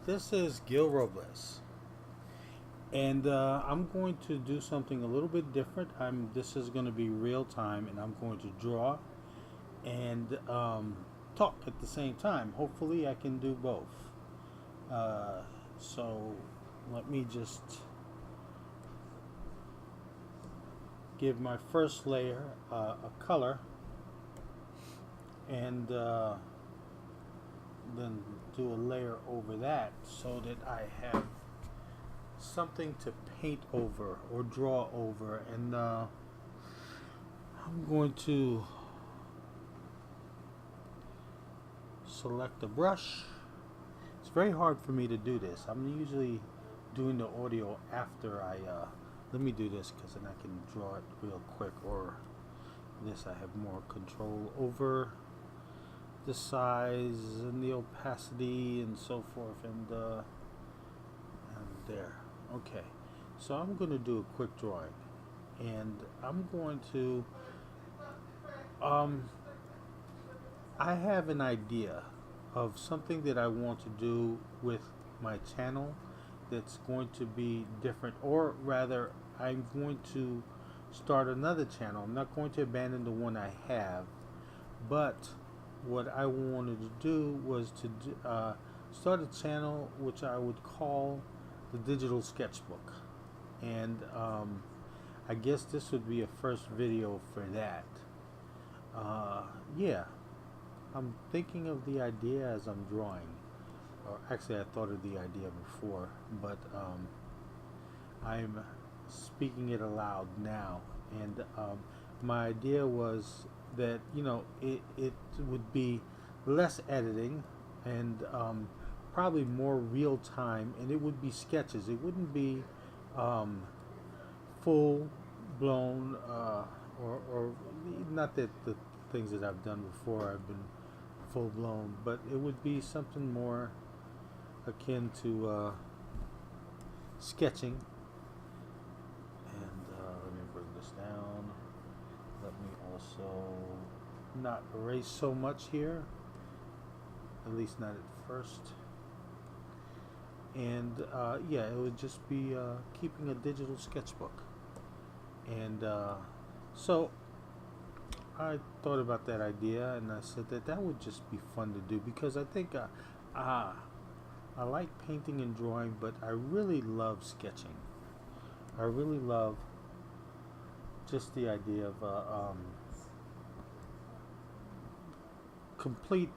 This is Gil Robles, and I'm going to do something a little bit different. This is going to be real time, and I'm going to draw and talk at the same time. Hopefully, I can do both. Uh, so, let me just give my first layer a color, and then do a layer over that so that I have something to paint over or draw over. And I'm going to select a brush. It's very hard for me to do this. I'm usually doing the audio after I let me do this because then I can draw it real quick, or this I have more control over the size and the opacity and so forth, and there. Okay, so I'm going to do a quick drawing, and I'm going to I have an idea of something that I want to do with my channel that's going to be different, or rather I'm going to start another channel. I'm not going to abandon the one I have, but what I wanted to do was to start a channel which I would call the Digital Sketchbook, and I guess this would be a first video for that. Yeah, I'm thinking of the idea as I'm drawing, or actually I thought of the idea before, but I'm speaking it aloud now, and my idea was that it would be less editing and probably more real time, and it would be sketches. It wouldn't be full blown or not that the things that I've done before have been full blown, but it would be something more akin to sketching. And let me bring this down. Let me also not erase so much here, at least not at first. And yeah, it would just be keeping a digital sketchbook. And so I thought about that idea, and I said that would just be fun to do, because I think I like painting and drawing, but I really love sketching. I really love just the idea of complete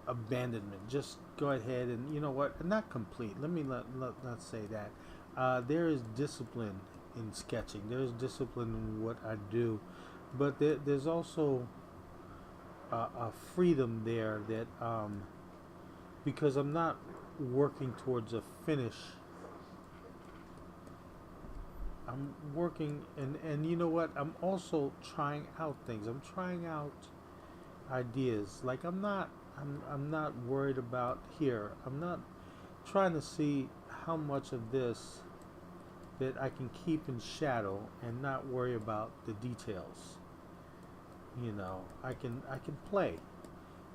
abandonment. Just go ahead and, you know what, not complete. Let me not say that. There is discipline in sketching. There's discipline in what I do, but there's also a freedom there that because I'm not working towards a finish. I'm working, and you know what? I'm also trying out things. I'm trying out ideas. Like I'm not worried about here. I'm not trying to see how much of this that I can keep in shadow and not worry about the details. I can play,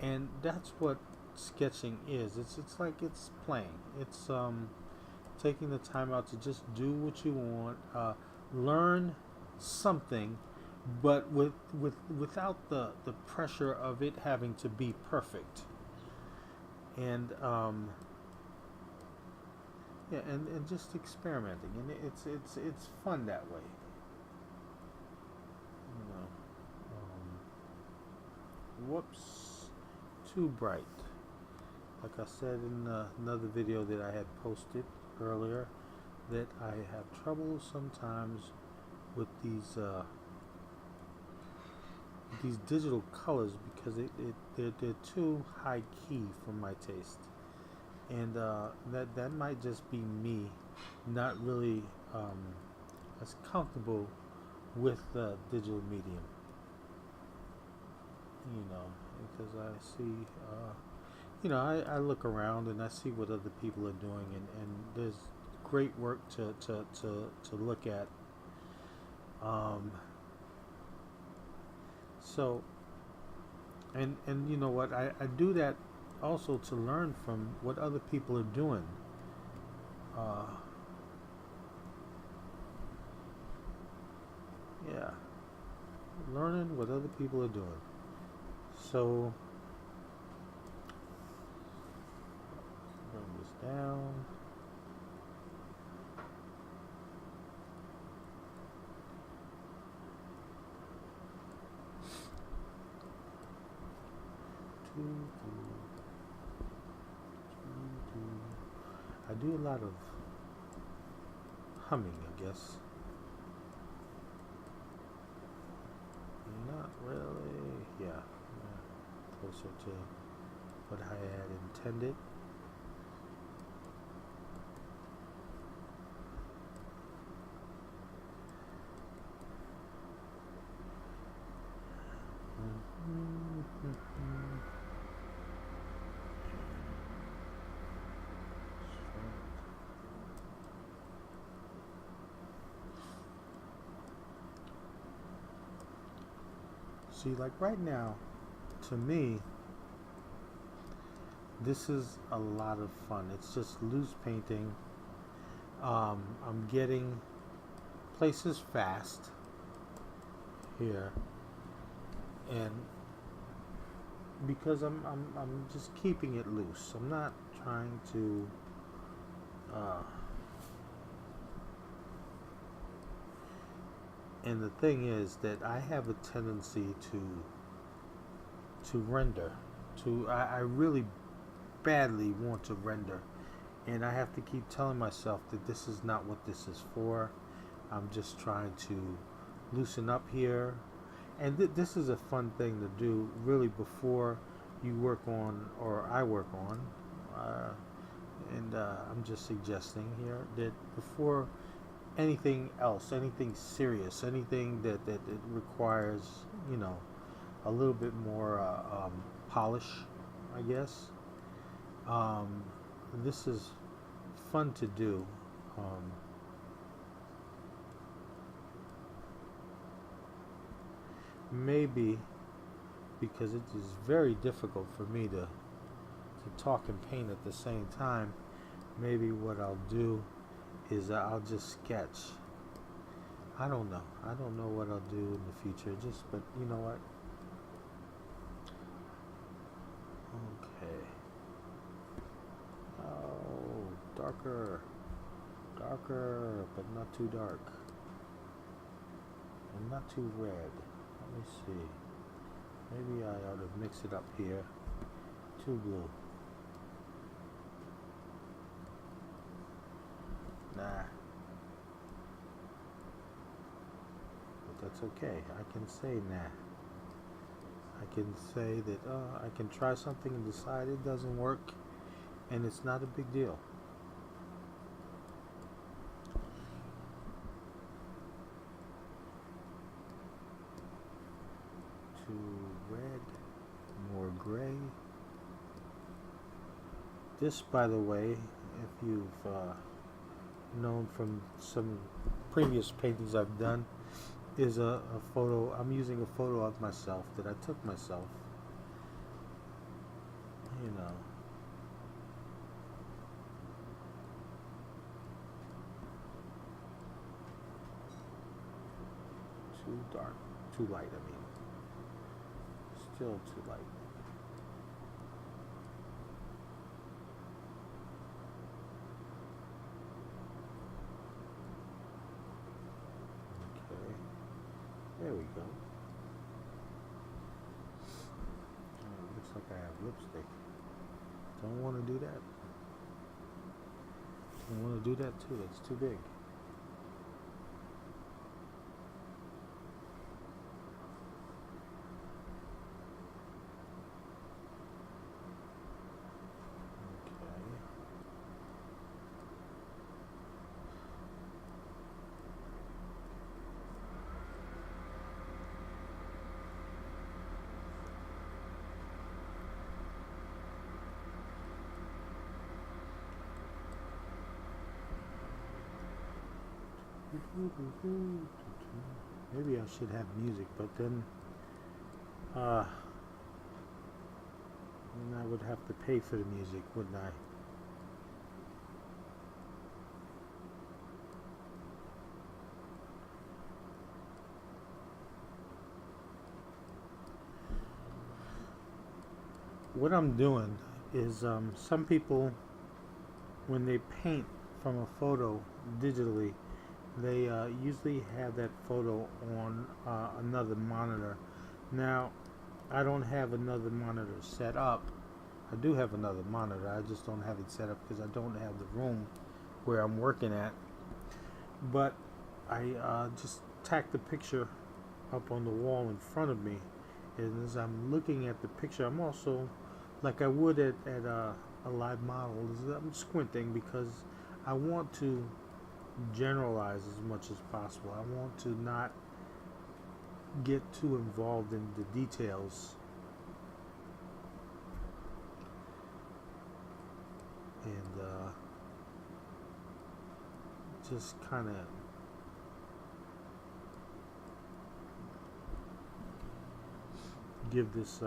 and that's what sketching is. It's like it's playing. It's taking the time out to just do what you want, learn something, but without the pressure of it having to be perfect. And yeah, and just experimenting, and it's fun that way. You know, whoops, too bright. Like I said in another video that I had posted earlier, that I have trouble sometimes with these digital colors, because they're too high key for my taste, and that might just be me not really as comfortable with the digital medium, because I see I look around and I see what other people are doing, and there's great work to look at. So, and you know what, I do that also to learn from what other people are doing. Uh, yeah, learning what other people are doing. So bring this down. I do a lot of humming, I guess. Not really. Yeah, closer to what I had intended. See, like right now, to me, this is a lot of fun. It's just loose painting. I'm getting places fast here, and because I'm just keeping it loose. I'm not trying to. Uh, and the thing is that I have a tendency to render. I really badly want to render, and I have to keep telling myself that this is not what this is for. I'm just trying to loosen up here, and this is a fun thing to do really before you work on, or I work on, and I'm just suggesting here that before anything else, anything serious, anything that it requires, you know, a little bit more polish, I guess. Um, this is fun to do. Um, Maybe because it is very difficult for me to talk and paint at the same time. Maybe what I'll do is I'll just sketch. I don't know. I don't know what I'll do in the future. But you know what? Okay. Oh, darker. Darker, but not too dark. And not too red. Let me see. Maybe I ought to mix it up here. Too blue. Nah. But that's okay. I can say nah. I can say that I can try something and decide it doesn't work, and it's not a big deal. Too red, more gray. This, by the way, if you've known from some previous paintings I've done, is a photo. I'm using a photo of myself that I took myself. You know. Too dark. Too light, I mean. Still too light. Okay. There we go. Looks like I have lipstick. Don't want to do that. Don't want to do that too. It's too big. Maybe I should have music, but then And I would have to pay for the music, wouldn't I? What I'm doing is some people, when they paint from a photo digitally, they usually have that photo on another monitor. Now, I don't have another monitor set up. I do have another monitor, I just don't have it set up because I don't have the room where I'm working at. But I just tack the picture up on the wall in front of me, and as I'm looking at the picture, I'm also, like I would at a live model, I'm squinting because I want to generalize as much as possible. I want to not get too involved in the details, and just kind of give this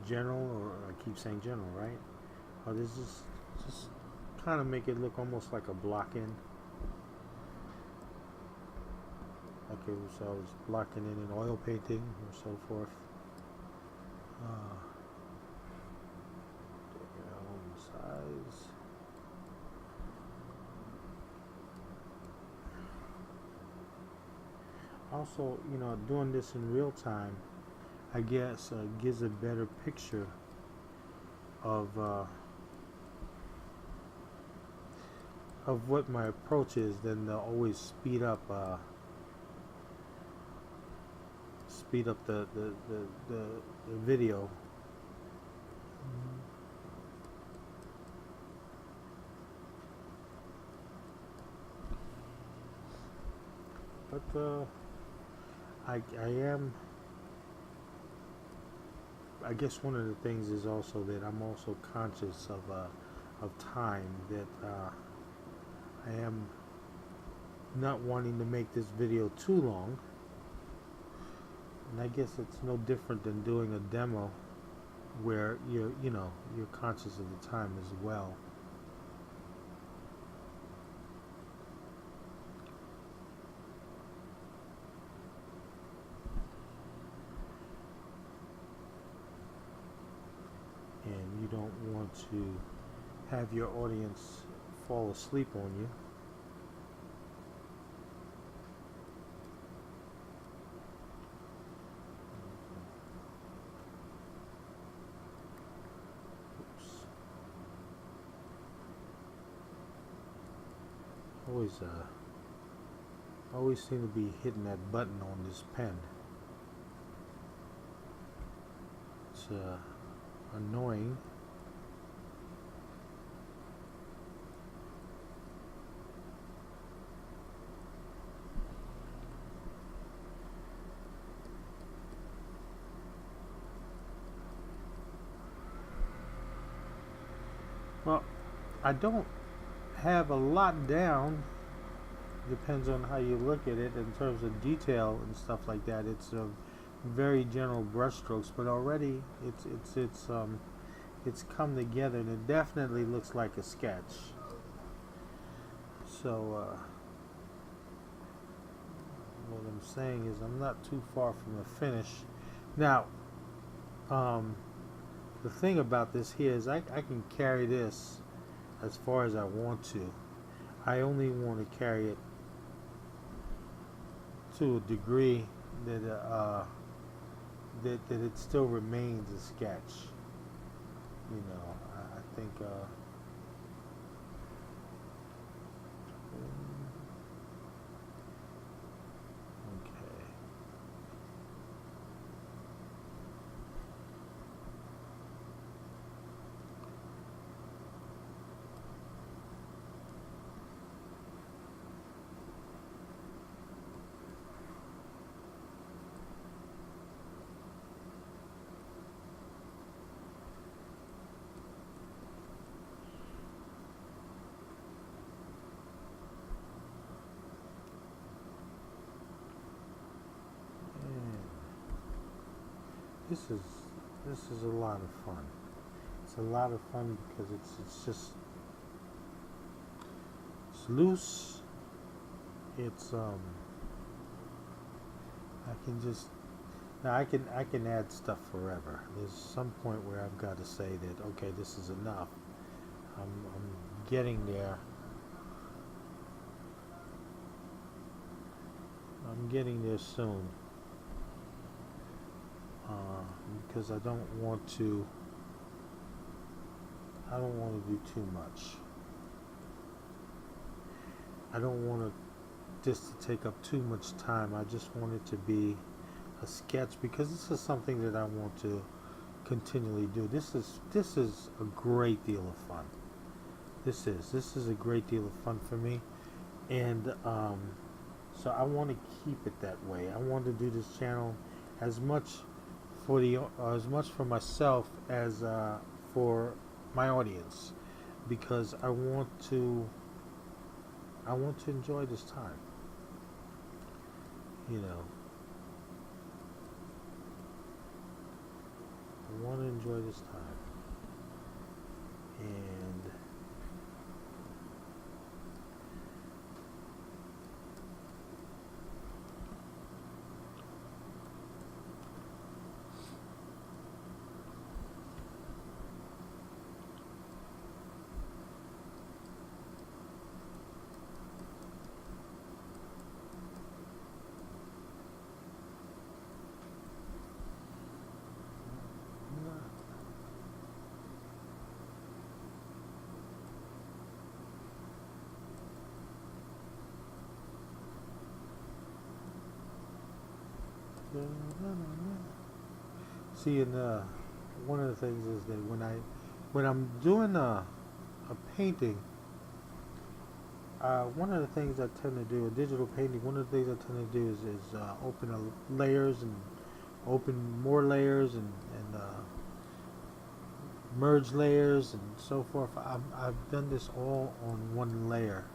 general, or I keep saying general, right? Or this is just kind of make it look almost like a block in. Okay, so I was blocking in an oil painting or so forth. Size. Also, doing this in real time, I guess gives a better picture of what my approach is than to always speed up the video. But I am. I guess one of the things is also that I'm also conscious of time. That I am not wanting to make this video too long, and I guess it's no different than doing a demo where you're conscious of the time as well. And you don't want to have your audience fall asleep on you. Always seem to be hitting that button on this pen. It's annoying. Well, I don't have a lot down. Depends on how you look at it in terms of detail and stuff like that. It's very general brushstrokes, but already it's come together, and it definitely looks like a sketch. So what I'm saying is I'm not too far from a finish. Now, the thing about this here is I can carry this as far as I want to. I only want to carry it to a degree that that it still remains a sketch. I think okay. this is this is a lot of fun. It's a lot of fun because it's just it's loose. It's I can just now I can add stuff forever. There's some point where I've got to say that okay, this is enough. I'm getting there. I'm getting there soon. Because I don't want to do too much. I don't want this to take up too much time. I just want it to be a sketch because this is something that I want to continually do. This is a great deal of fun. This is a great deal of fun for me, and so I want to keep it that way. I want to do this channel as much for myself as for my audience, because I want to enjoy this time. You know, I want to enjoy this time, and see, and one of the things is that when I'm doing a painting, one of the things I tend to do, a digital painting, one of the things I tend to do is open layers and open more layers and merge layers and so forth. I've done this all on one layer.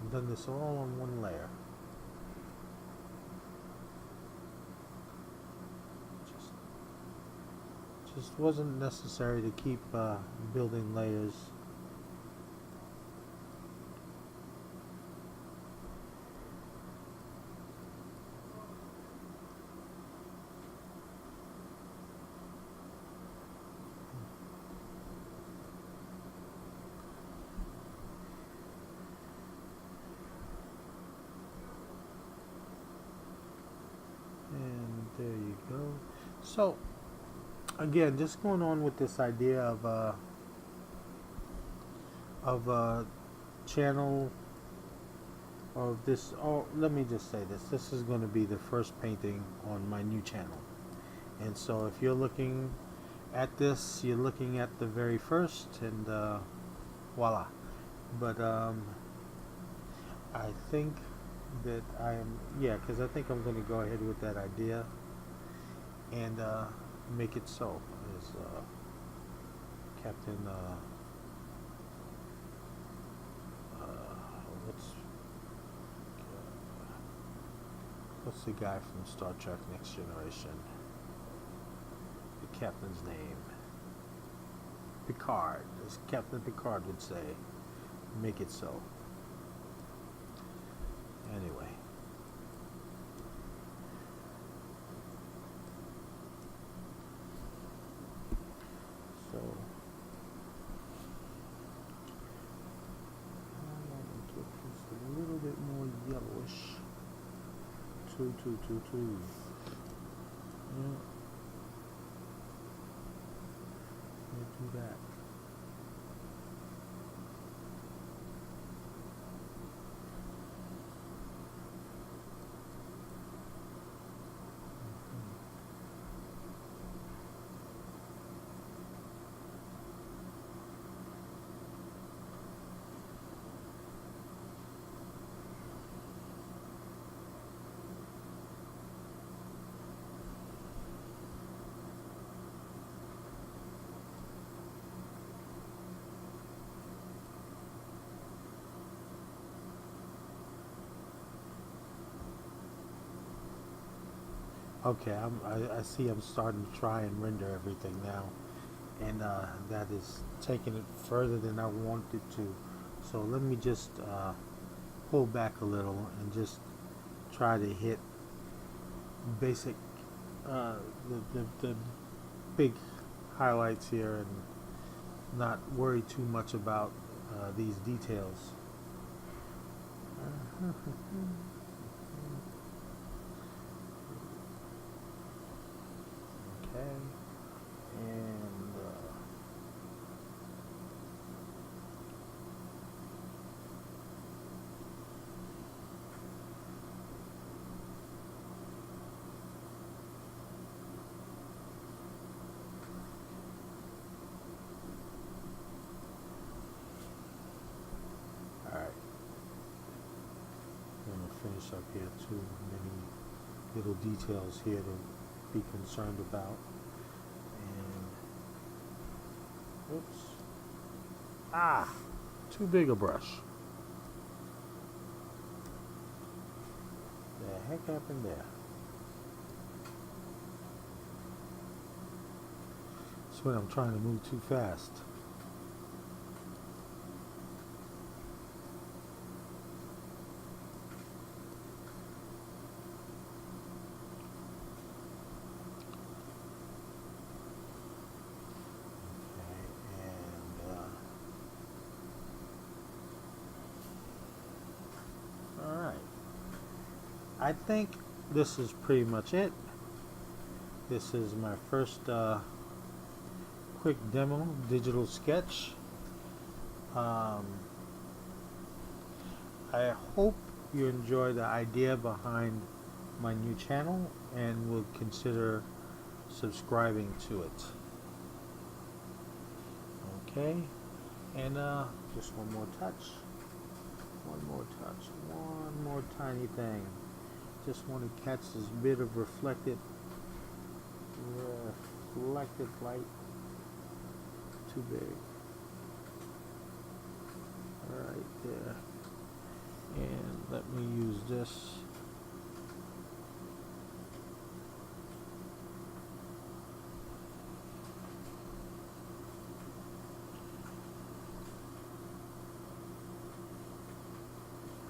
I've done this all on one layer. Just wasn't necessary to keep building layers. And there you go. So again, just going on with this idea of a channel of this. Oh, let me just say this. This is going to be the first painting on my new channel. And so if you're looking at this, you're looking at the very first, and voila. But I think that because I think I'm going to go ahead with that idea and make it so. As Captain, what's the guy from Star Trek Next Generation? The captain's name? Picard, as Captain Picard would say, make it so. Anyway. So I want to get this a little bit more yellowish. Two. Yeah. Do that. Okay, I see I'm starting to try and render everything now, and that is taking it further than I wanted to. So let me just pull back a little and just try to hit basic, uh, the big highlights here and not worry too much about these details. Okay, and all right, I'm gonna finish up here. Too many little details here to be concerned about. And oops, too big a brush. The heck happened there? That's when I'm trying to move too fast. Alright. I think this is pretty much it. This is my first quick demo, digital sketch. Um, I hope you enjoy the idea behind my new channel and will consider subscribing to it. Okay, and just one more touch. One more tiny thing. Just want to catch this bit of reflected light. Too big. Right there. And let me use this.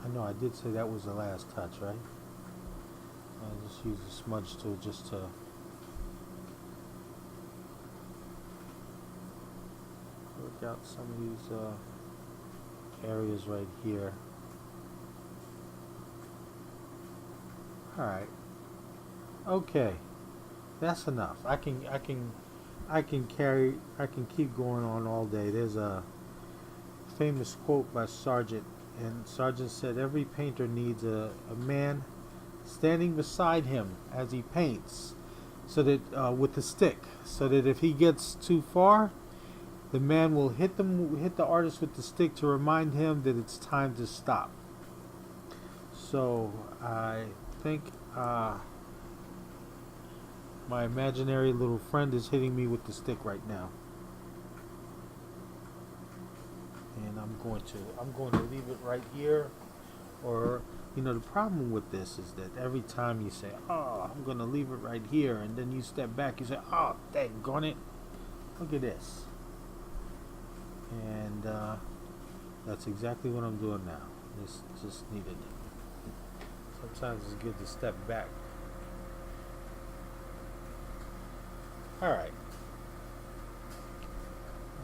I know I did say that was the last touch, right? I just use a smudge tool just to work out some of these areas right here. All right. Okay. That's enough. I can keep going on all day. There's a famous quote by Sargent, and Sargent said every painter needs a man standing beside him as he paints, so that with the stick, so that if he gets too far, the man will hit the artist with the stick to remind him that it's time to stop. So I think my imaginary little friend is hitting me with the stick right now, and I'm going to leave it right here. Or, the problem with this is that every time you say, "Oh, I'm going to leave it right here," and then you step back, you say, "Oh, daggone it, look at this," and that's exactly what I'm doing now. This just needed. Sometimes it's good to step back. All right.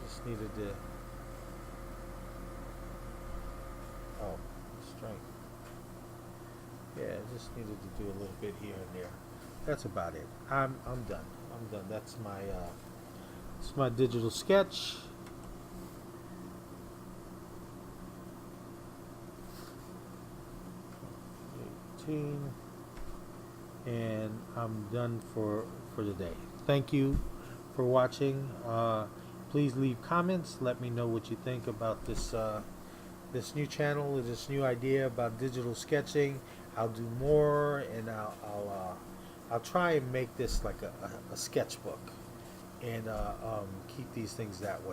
Just needed to. Oh, strength. Yeah, just needed to do a little bit here and there. That's about it. I'm done. I'm done. That's my digital sketch. And I'm done for the day. Thank you for watching. Please leave comments. Let me know what you think about this this new channel, this new idea about digital sketching. I'll do more, and I'll try and make this like a sketchbook, and keep these things that way.